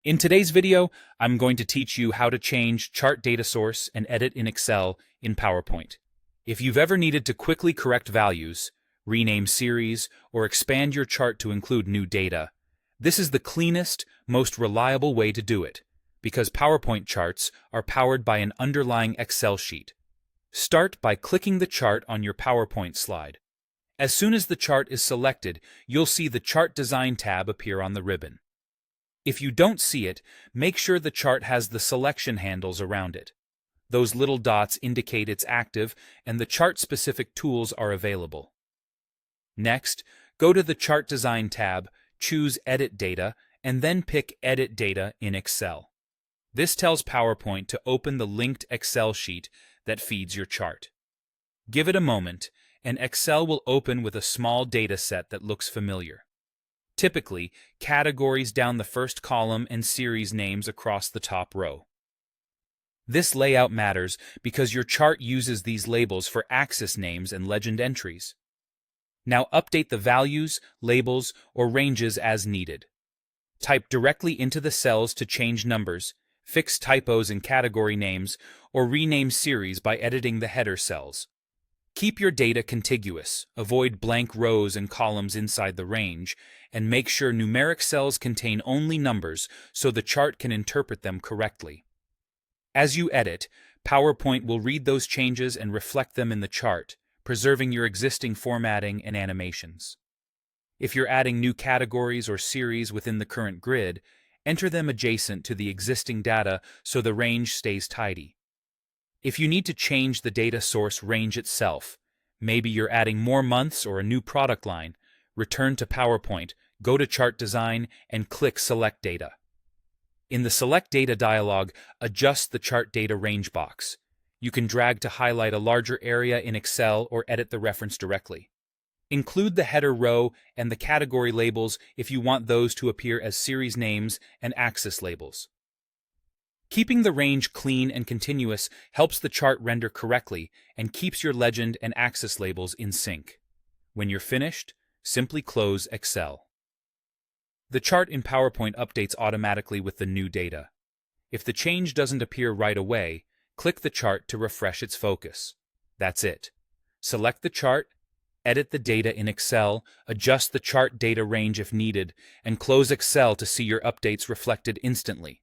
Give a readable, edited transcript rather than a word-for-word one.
In today's video, I'm going to teach you how to change chart data source and edit in Excel in PowerPoint. If you've ever needed to quickly correct values, rename series, or expand your chart to include new data, this is the cleanest, most reliable way to do it, because PowerPoint charts are powered by an underlying Excel sheet. Start by clicking the chart on your PowerPoint slide. As soon as the chart is selected, you'll see the Chart Design tab appear on the ribbon. If you don't see it, make sure the chart has the selection handles around it. Those little dots indicate it's active and the chart-specific tools are available. Next, go to the Chart Design tab, choose Edit Data, and then pick Edit Data in Excel. This tells PowerPoint to open the linked Excel sheet that feeds your chart. Give it a moment, and Excel will open with a small data set that looks familiar. Typically, categories down the first column and series names across the top row. This layout matters because your chart uses these labels for axis names and legend entries. Now update the values, labels, or ranges as needed. Type directly into the cells to change numbers, fix typos in category names, or rename series by editing the header cells. Keep your data contiguous, avoid blank rows and columns inside the range, and make sure numeric cells contain only numbers so the chart can interpret them correctly. As you edit, PowerPoint will read those changes and reflect them in the chart, preserving your existing formatting and animations. If you're adding new categories or series within the current grid, enter them adjacent to the existing data so the range stays tidy. If you need to change the data source range itself, maybe you're adding more months or a new product line, return to PowerPoint, go to Chart Design, and click Select Data. In the Select Data dialog, adjust the Chart Data range box. You can drag to highlight a larger area in Excel or edit the reference directly. Include the header row and the category labels if you want those to appear as series names and axis labels. Keeping the range clean and continuous helps the chart render correctly and keeps your legend and axis labels in sync. When you're finished, simply close Excel. The chart in PowerPoint updates automatically with the new data. If the change doesn't appear right away, click the chart to refresh its focus. That's it. Select the chart, edit the data in Excel, adjust the chart data range if needed, and close Excel to see your updates reflected instantly.